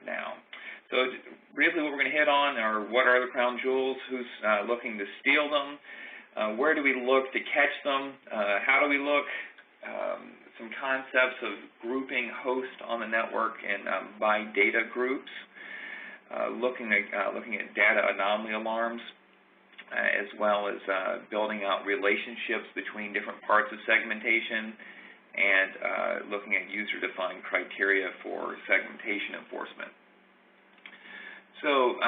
now. So really what we're going to hit on are what are the crown jewels, who's looking to steal them, where do we look to catch them, how do we look, some concepts of grouping hosts on the network and by data groups, looking at data anomaly alarms, as well as building out relationships between different parts of segmentation, and looking at user-defined criteria for segmentation enforcement. So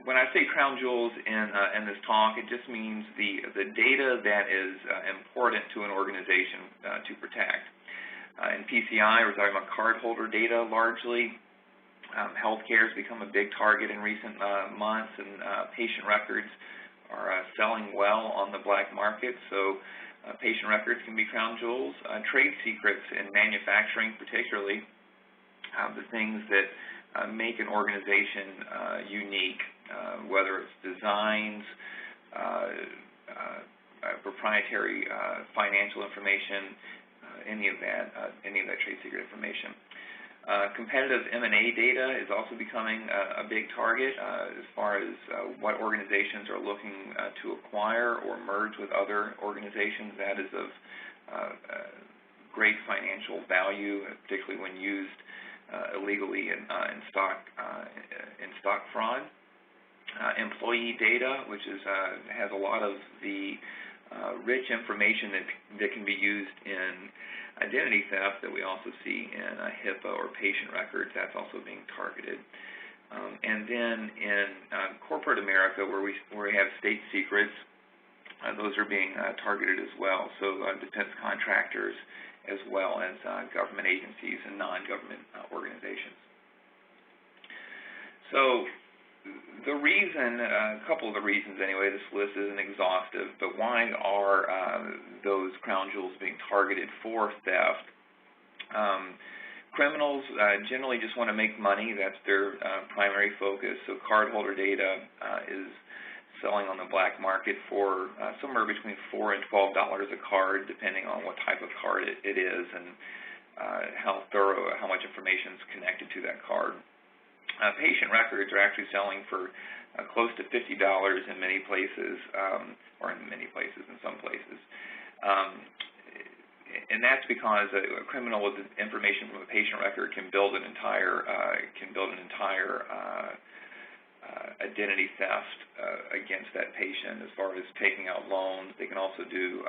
when I say crown jewels in this talk, it just means the data that is important to an organization to protect. In PCI, we're talking about cardholder data largely. Healthcare has become a big target in recent months, and patient records are selling well on the black market, so patient records can be crown jewels. Trade secrets in manufacturing particularly, the things that make an organization unique, whether it's designs, proprietary financial information, any of that trade secret information. Competitive M&A data is also becoming a big target as far as what organizations are looking to acquire or merge with other organizations. That is of great financial value, particularly when used illegally in stock fraud. Employee data, which has a lot of the rich information that can be used in identity theft that we also see in HIPAA or patient records. That's also being targeted. And then in corporate America, where we have state secrets, those are being targeted as well. So defense contractors, as well as government agencies and non-government organizations. So the reason, a couple of the reasons anyway, this list isn't exhaustive, but why are those crown jewels being targeted for theft? Criminals generally just want to make money. That's their primary focus. So cardholder data is selling on the black market for somewhere between $4 and $12 a card, depending on what type of card it is and how much information is connected to that card. Patient records are actually selling for close to $50 in many places, or in some places. And that's because a criminal with information from a patient record can build an entire identity theft against that patient as far as taking out loans. They can also do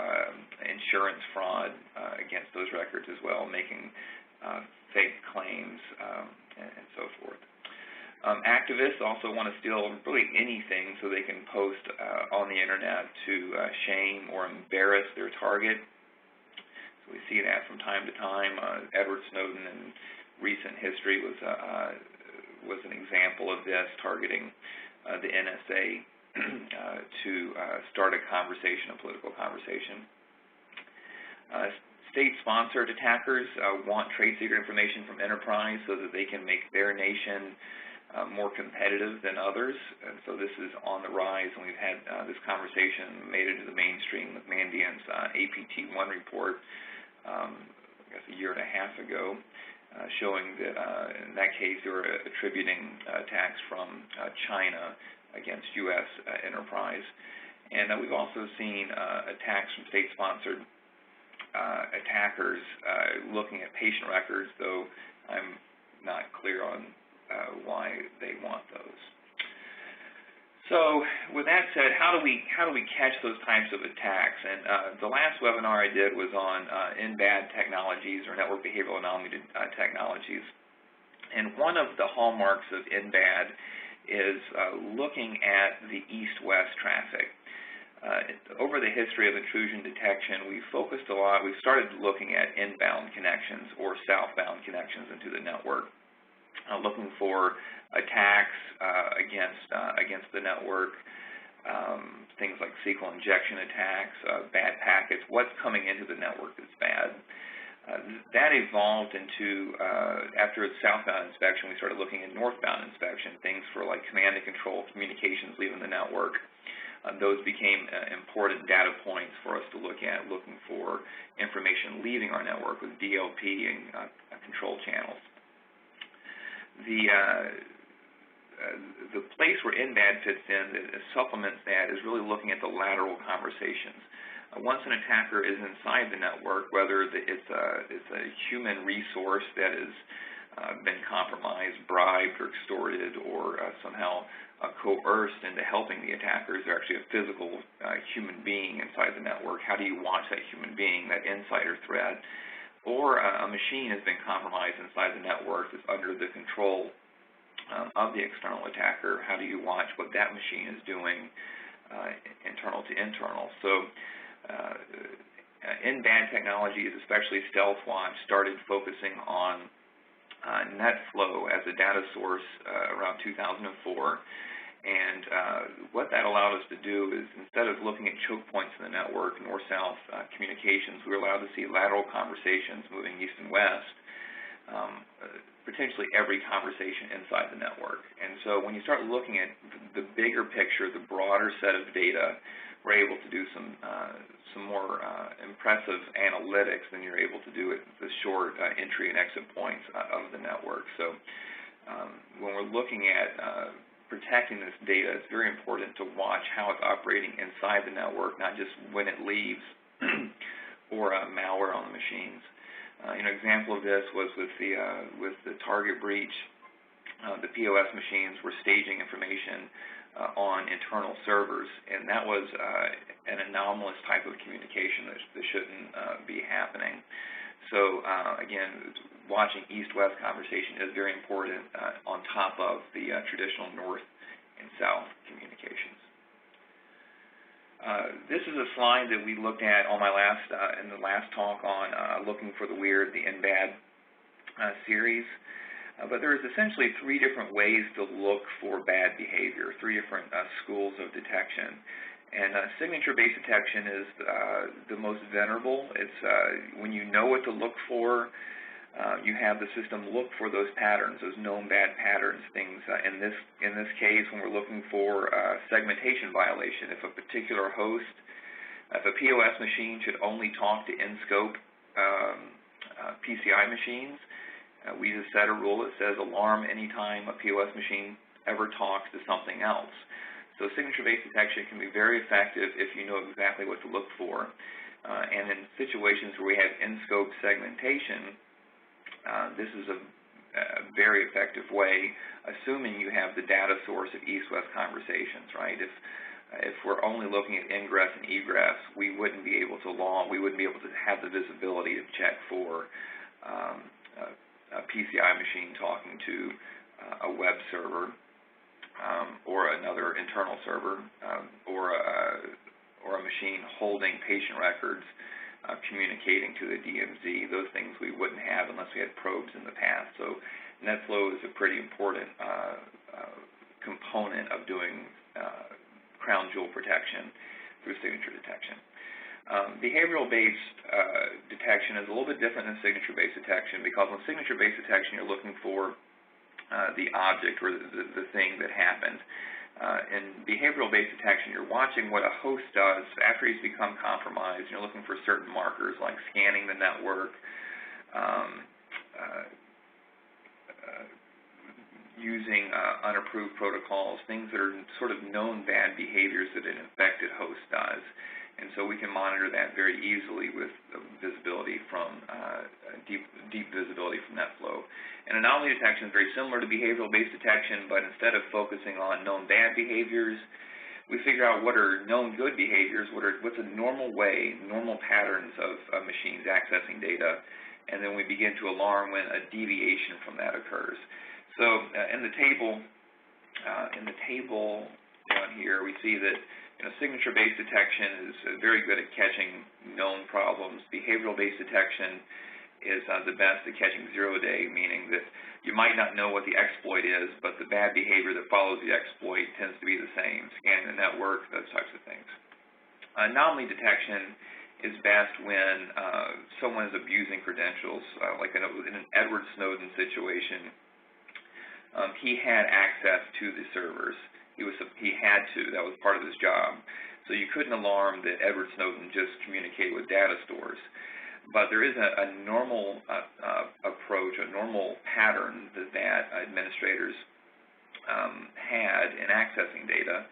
insurance fraud against those records as well, making fake claims and so forth. Activists also want to steal really anything so they can post on the internet to shame or embarrass their target. So we see that from time to time. Edward Snowden in recent history was an example of this, targeting the NSA to start a conversation, a political conversation. State-sponsored attackers want trade secret information from enterprise so that they can make their nation more competitive than others, and so this is on the rise, and we've had this conversation made it to the mainstream with Mandiant's APT1 report, I guess a year and a half ago, showing that in that case they were attributing attacks from China against U.S. enterprise. And we've also seen attacks from state-sponsored attackers looking at patient records, though I'm not clear on why they want those. So with that said, how do we catch those types of attacks? And the last webinar I did was on NBAD technologies, or network behavioral anomaly technologies. And one of the hallmarks of NBAD is looking at the east-west traffic. Over the history of intrusion detection, we focused a lot. We started looking at inbound connections or southbound connections into the network. Looking for attacks against the network, things like SQL injection attacks, bad packets, what's coming into the network that's bad. That evolved into, after southbound inspection, we started looking at northbound inspection, things for like command and control communications leaving the network. Those became important data points for us to look at, looking for information leaving our network with DLP and control channels. the place where NBAD fits in that supplements that is really looking at the lateral conversations. Once an attacker is inside the network, whether it's a human resource that has been compromised, bribed, or extorted, or somehow coerced into helping the attackers, they're actually a physical human being inside the network. How do you watch that human being, that insider threat? Or a machine has been compromised inside the network that's under the control of the external attacker. How do you watch what that machine is doing internal to internal? So NBAD technologies, especially StealthWatch, started focusing on NetFlow as a data source around 2004. And what that allowed us to do is, instead of looking at choke points in the network, north-south communications, we were allowed to see lateral conversations moving east and west, potentially every conversation inside the network. And so when you start looking at the bigger picture, the broader set of data, we're able to do some more impressive analytics than you're able to do at the short entry and exit points of the network. So when we're looking at protecting this data, it's very important to watch how it's operating inside the network, not just when it leaves or malware on the machines. An example of this was with the Target breach. The POS machines were staging information on internal servers, and that was an anomalous type of communication that shouldn't be happening. So again, watching east-west conversation is very important on top of the traditional north and south communications. This is a slide that we looked at on my in the last talk on looking for the weird, the NBAD series. But there's essentially three different ways to look for bad behavior, three different schools of detection. And signature-based detection is the most venerable. It's when you know what to look for, you have the system look for those patterns, those known bad patterns, things. In this case, when we're looking for segmentation violation, if a particular host, if a POS machine should only talk to in-scope PCI machines, we just set a rule that says alarm anytime a POS machine ever talks to something else. So signature-based detection can be very effective if you know exactly what to look for. And in situations where we have in-scope segmentation, this is a very effective way, assuming you have the data source of east-west conversations, right? If we're only looking at ingress and egress, we wouldn't be able to have the visibility to check for a PCI machine talking to a web server or another internal server or a machine holding patient records communicating to the DMZ. Those things we wouldn't have unless we had probes in the past. So NetFlow is a pretty important component of doing crown jewel protection through signature detection. Behavioral-based detection is a little bit different than signature-based detection, because with signature-based detection, you're looking for the object or the thing that happened. In behavioral-based detection, you're watching what a host does after he's become compromised. You're looking for certain markers like scanning the network, using unapproved protocols, things that are sort of known bad behaviors that an infected host does. And so we can monitor that very easily with visibility from deep visibility from NetFlow. And anomaly detection is very similar to behavioral-based detection, but instead of focusing on known bad behaviors, we figure out what are known good behaviors, what's a normal way, normal patterns of machines accessing data, and then we begin to alarm when a deviation from that occurs. So in the table down here, we see that signature-based detection is very good at catching known problems. Behavioral-based detection is the best at catching zero-day, meaning that you might not know what the exploit is, but the bad behavior that follows the exploit tends to be the same, scanning the network, those types of things. Anomaly detection is best when someone is abusing credentials, like in an Edward Snowden situation. He had access to the servers. He had to. That was part of his job. So you couldn't alarm that Edward Snowden just communicated with data stores. but there is a normal approach, a normal pattern that administrators had in accessing data,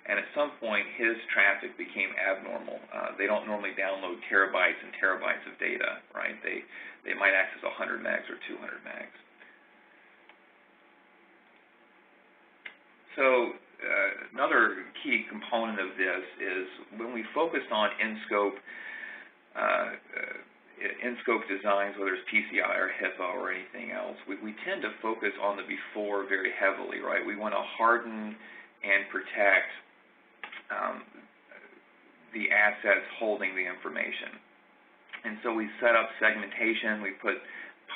and at some point his traffic became abnormal. They don't normally download terabytes and terabytes of data, right? They might access 100 megs or 200 megs. So another key component of this is when we focused on in-scope designs, whether it's PCI or HIPAA or anything else, we tend to focus on the before very heavily, right? We want to harden and protect the assets holding the information. And so we set up segmentation, we put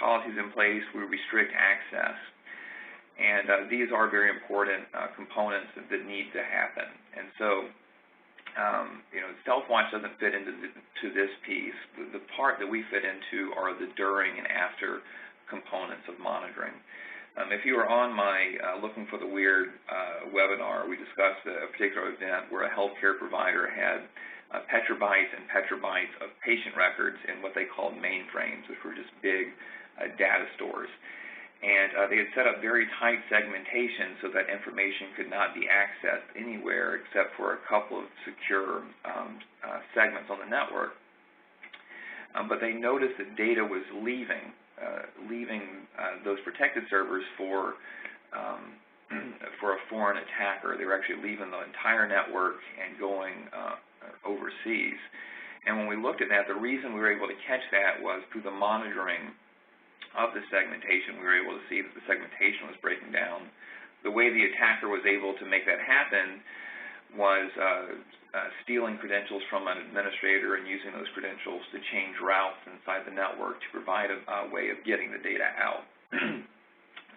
policies in place, we restrict access. And these are very important components that need to happen. And so, Stealthwatch doesn't fit into this piece. The part that we fit into are the during and after components of monitoring. If you were on my Looking for the Weird webinar, we discussed a particular event where a healthcare provider had petabytes and petabytes of patient records in what they called mainframes, which were just big data stores. And they had set up very tight segmentation so that information could not be accessed anywhere except for a couple of secure segments on the network. But they noticed that data was leaving those protected servers for a foreign attacker. They were actually leaving the entire network and going overseas. And when we looked at that, the reason we were able to catch that was through the monitoring of the segmentation. We were able to see that the segmentation was breaking down. The way the attacker was able to make that happen was stealing credentials from an administrator and using those credentials to change routes inside the network to provide a way of getting the data out.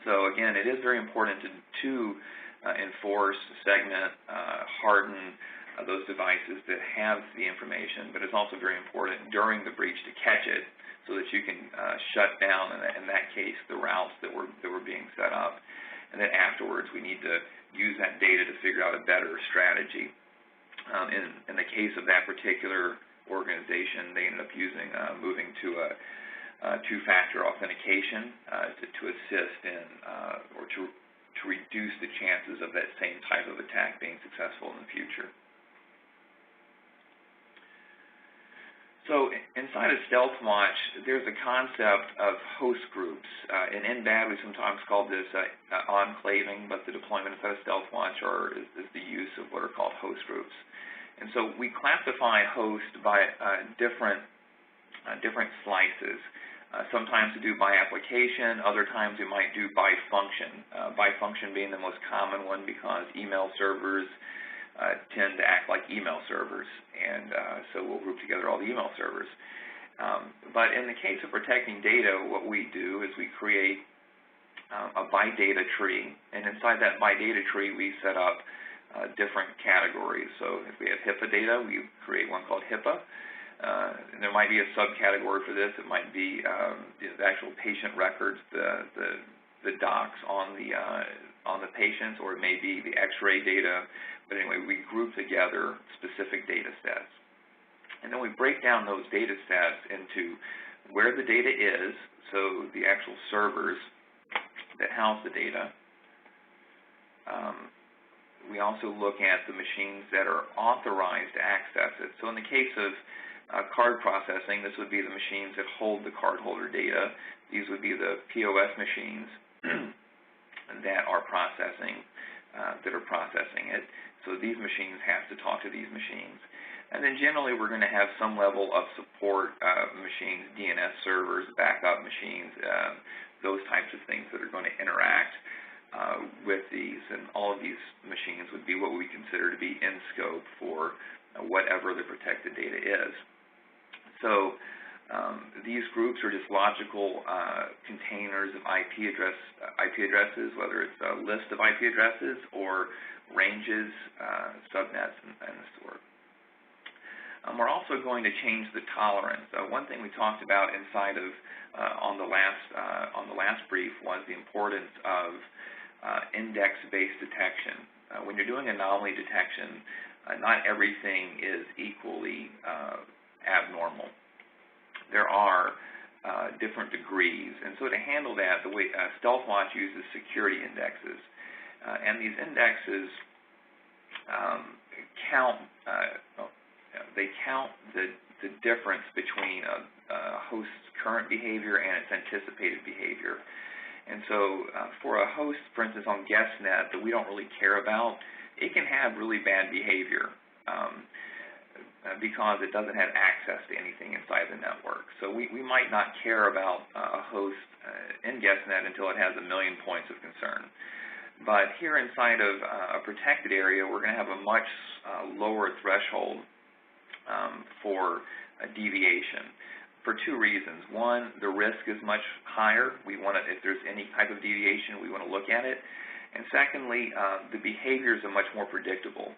So again, it is very important to enforce, segment, harden those devices that have the information, but it's also very important during the breach to catch it, so that you can shut down, in that case, the routes that were being set up. And then afterwards, we need to use that data to figure out a better strategy. In the case of that particular organization, they ended up moving to a two-factor authentication to assist in or to reduce the chances of that same type of attack being successful in the future. So inside of Stealthwatch, there's a concept of host groups. In NBAD, we sometimes call this enclaving, but the deployment inside of Stealthwatch is the use of what are called host groups. And so we classify hosts by different slices. Sometimes we do by application, other times we might do by function. By function being the most common one because email servers tend to act like email servers, and so we'll group together all the email servers. But in the case of protecting data, what we do is we create a by data tree, and inside that by data tree we set up different categories. So if we have HIPAA data, we create one called HIPAA. And there might be a subcategory for this. It might be the actual patient records, the docs on the patients, or it may be the X-ray data. But anyway, we group together specific data sets. And then we break down those data sets into where the data is, so the actual servers that house the data. We also look at the machines that are authorized to access it. So in the case of card processing, this would be the machines that hold the cardholder data. These would be the POS machines that are processing it. So these machines have to talk to these machines. And then generally we're going to have some level of support machines, DNS servers, backup machines, those types of things that are going to interact with these. And all of these machines would be what we consider to be in scope for whatever the protected data is. So these groups are just logical containers of IP addresses, whether it's a list of IP addresses or ranges, subnets, and the sort. We're also going to change the tolerance. One thing we talked about inside of on the last brief was the importance of index-based detection. When you're doing anomaly detection, not everything is equally abnormal. there are different degrees. And so to handle that, the way StealthWatch uses security indexes. And these indexes count the difference between a host's current behavior and its anticipated behavior. And so for a host, for instance, on GuestNet that we don't really care about, it can have really bad behavior because it doesn't have access to anything inside the network. So we might not care about a host in GuestNet until it has 1 million points of concern. But here inside of a protected area, we're going to have a much lower threshold for a deviation for 2 reasons. One, the risk is much higher. We want to, if there's any type of deviation, we want to look at it. And secondly, the behaviors are much more predictable.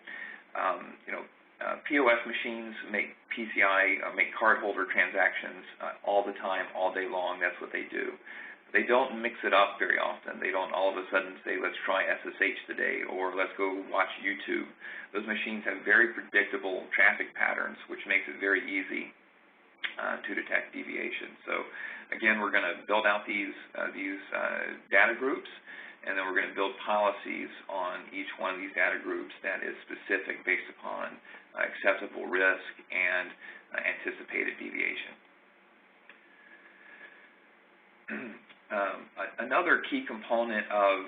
POS machines make make cardholder transactions all the time, all day long. That's what they do. They don't mix it up very often. They don't all of a sudden say, let's try SSH today, or let's go watch YouTube. Those machines have very predictable traffic patterns, which makes it very easy to detect deviation. So again, we're going to build out these data groups, and then we're going to build policies on each one of these data groups that is specific based upon acceptable risk and anticipated deviation. Another key component of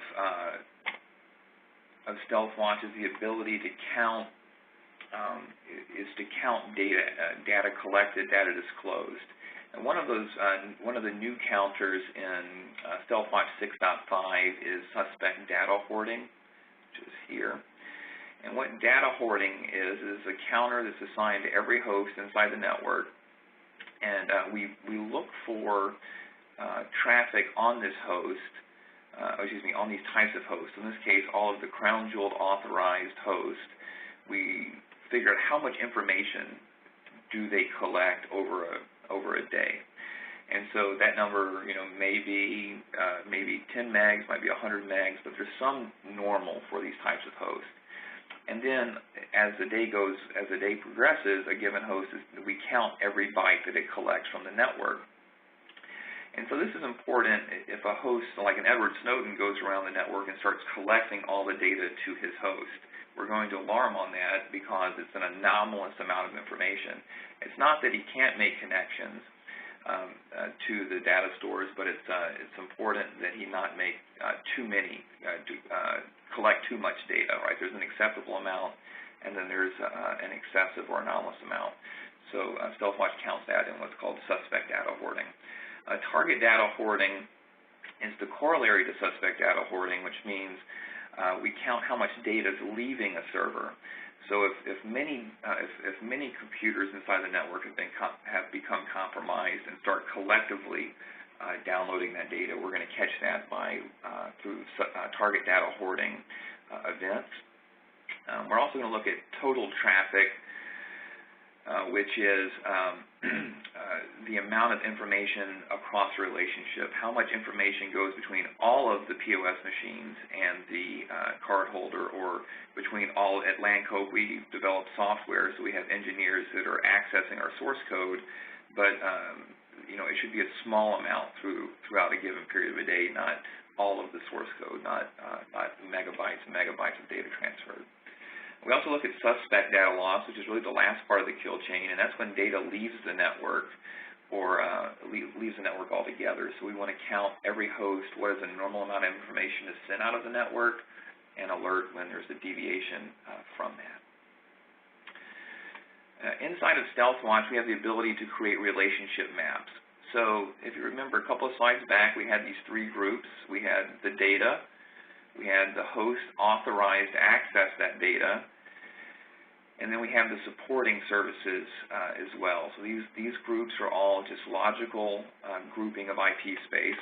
StealthWatch is the ability to count data collected, data disclosed. And one of the new counters in StealthWatch 6.5 is suspect data hoarding, which is here. And what data hoarding is a counter that's assigned to every host inside the network, and we look for traffic on this host, on these types of hosts. In this case, all of the crown jeweled authorized hosts. We figure out how much information do they collect over a day. And so that number, may be 10 megs, might be 100 megs, but there's some normal for these types of hosts. And then as the day progresses, a given host we count every byte that it collects from the network. And so this is important if a host like an Edward Snowden goes around the network and starts collecting all the data to his host. We're going to alarm on that because it's an anomalous amount of information. It's not that he can't make connections to the data stores, but it's important that he not make collect too much data, right? There's an acceptable amount, and then there's an excessive or anomalous amount. So StealthWatch counts that in what's called suspect data hoarding. Target data hoarding is the corollary to suspect data hoarding, which means we count how much data is leaving a server. So if many computers inside the network have become compromised and start collectively downloading that data, we're going to catch that through target data hoarding events. We're also going to look at total traffic, which is the amount of information across a relationship, how much information goes between all of the POS machines and the cardholder, or between all. At Lancope, we develop software, so we have engineers that are accessing our source code, but it should be a small amount throughout a given period of a day, not all of the source code, not megabytes and megabytes of data transferred. We also look at suspect data loss, which is really the last part of the kill chain, and that's when data leaves the network or leaves the network altogether. So we want to count every host, what is the normal amount of information to send out of the network, and alert when there's a deviation from that. Inside of StealthWatch, we have the ability to create relationship maps. So if you remember a couple of slides back, we had these 3 groups. We had the data, we had the host authorized to access that data, and then we have the supporting services as well. So these groups are all just logical grouping of IP space,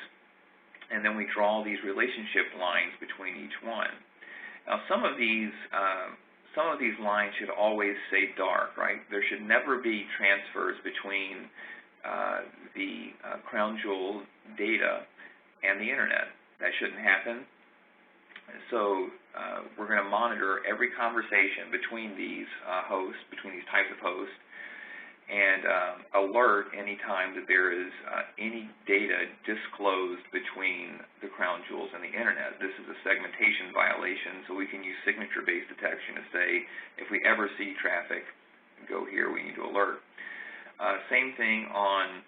and then we draw these relationship lines between each one. Now, some of these lines should always say dark, right? There should never be transfers between the crown jewel data and the internet. That shouldn't happen. So we're going to monitor every conversation between these hosts, between these types of hosts, and alert anytime that there is any data disclosed between the crown jewels and the internet. This is a segmentation violation, so we can use signature-based detection to say, if we ever see traffic go here, we need to alert. Same thing on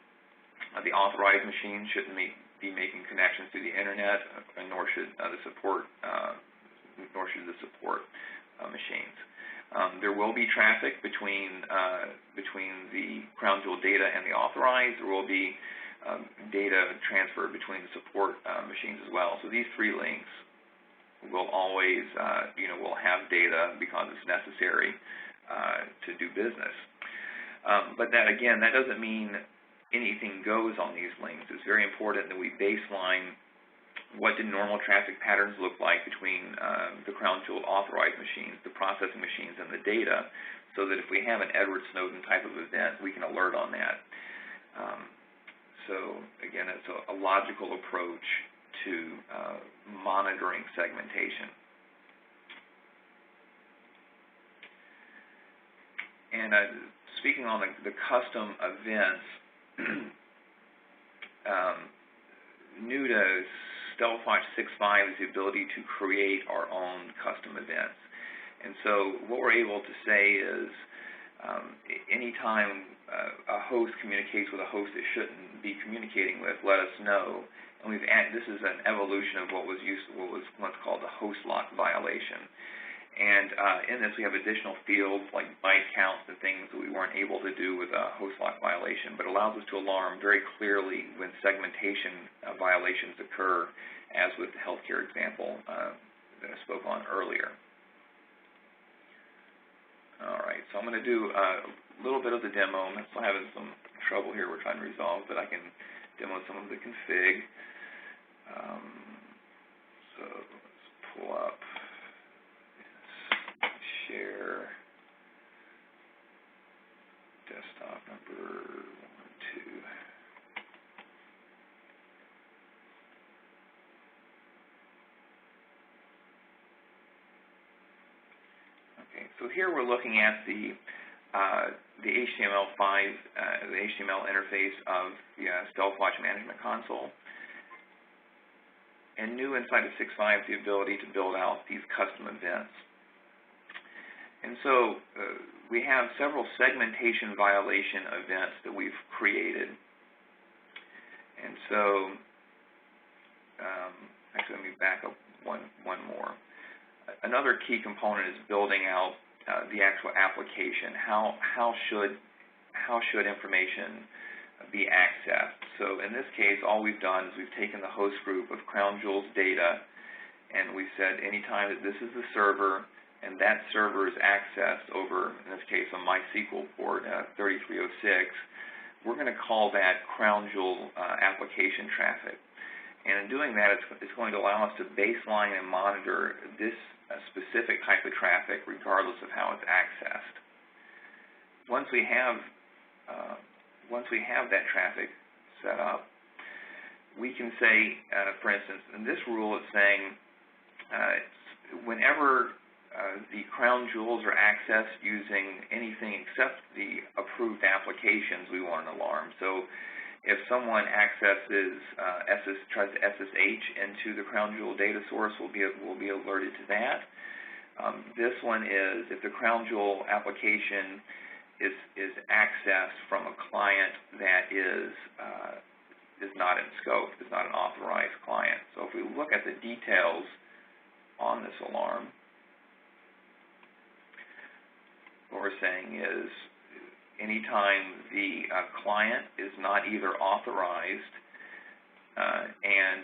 the authorized machine. Shouldn't be making connections to the internet, nor should the support machines. There will be traffic between the crown jewel data and the authorized. There will be data transfer between the support machines as well. So these three links will always, will have data because it's necessary to do business. But that doesn't mean anything goes on these links. It's very important that we baseline what do normal traffic patterns look like between the crown jewel authorized machines, the processing machines, and the data, so that if we have an Edward Snowden type of event, we can alert on that. So again, it's a logical approach to monitoring segmentation. And speaking on the custom events, new to StealthWatch 6.5 is the ability to create our own custom events. And so what we're able to say is anytime a host communicates with a host it shouldn't be communicating with, let us know. And this is an evolution of what was once called the host lock violation. And in this, we have additional fields like byte counts and things that we weren't able to do with a host lock violation, but allows us to alarm very clearly when segmentation violations occur, as with the healthcare example that I spoke on earlier. All right, so I'm going to do a little bit of the demo. I'm still having some trouble here we're trying to resolve, but I can demo some of the config. So let's pull up. Share desktop number 1, 2. Okay, so here we're looking at the HTML5, the HTML interface of the StealthWatch Management Console. And new inside of 6.5 the ability to build out these custom events. And so we have several segmentation violation events that we've created. And so, actually, let me back up one more. Another key component is building out the actual application. How should information be accessed? So in this case, all we've done is we've taken the host group of crown jewels data, and we've said anytime that this is the server, and that server is accessed over, in this case, a MySQL port 3306, we're going to call that crown jewel application traffic. And in doing that, it's going to allow us to baseline and monitor this specific type of traffic regardless of how it's accessed. Once we have that traffic set up, we can say, for instance, in this rule it's saying whenever the crown jewels are accessed using anything except the approved applications, we want an alarm. So if someone accesses, tries to SSH into the crown jewel data source, we'll be alerted to that. This one is if the crown jewel application is accessed from a client that is not in scope, is not an authorized client. So if we look at the details on this alarm, what we're saying is anytime the client is not either authorized and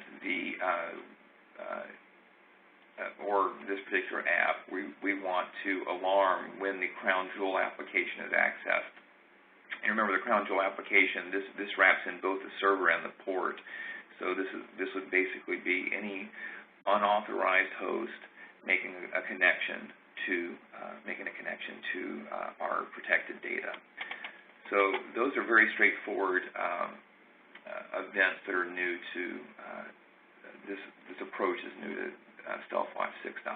or this particular app, we want to alarm when the crown jewel application is accessed. And remember, the crown jewel application, this wraps in both the server and the port. So this would basically be any unauthorized host making a connection to our protected data. So those are very straightforward events that are new to this approach is new to StealthWatch 6.5.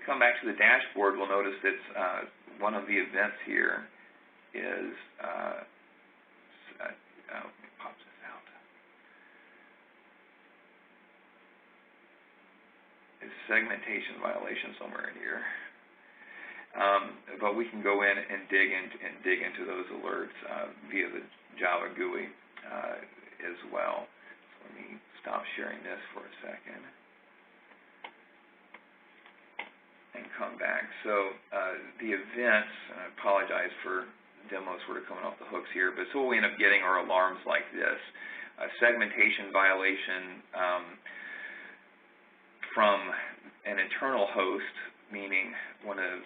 come back to the dashboard, we'll notice that one of the events here is, let me pop this out, is segmentation violation somewhere in here. But we can go in and dig into those alerts via the Java GUI as well. So let me stop sharing this for a second and come back. So the events, and I apologize for demo sort of coming off the hooks here, but so what we end up getting are alarms like this. A segmentation violation from an internal host, meaning one of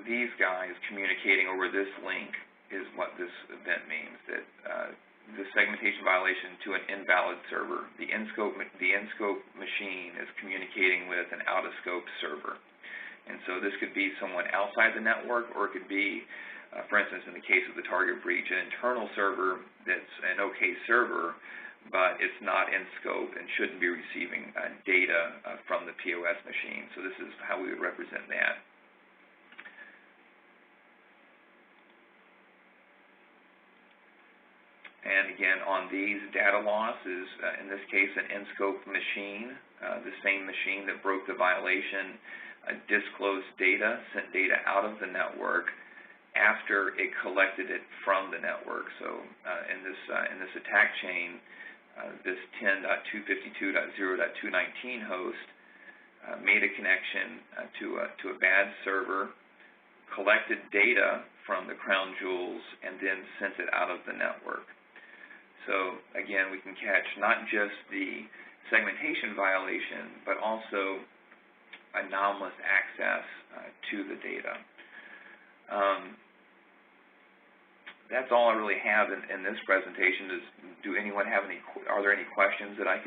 these guys communicating over this link is what this event means, that the segmentation violation to an invalid server. The in-scope machine is communicating with an out-of-scope server. And so this could be someone outside the network, or it could be, for instance, in the case of the target breach, an internal server that's an OK server, but it's not in scope and shouldn't be receiving data from the POS machine. So this is how we would represent that. And again, on these, data loss is, in this case, an in-scope machine. The same machine that broke the violation disclosed data, sent data out of the network after it collected it from the network. So in this attack chain, this 10.252.0.219 host made a connection to a bad server, collected data from the crown jewels, and then sent it out of the network. So again, we can catch not just the segmentation violation, but also anomalous access to the data. That's all I really have in this presentation. Are there any questions that I could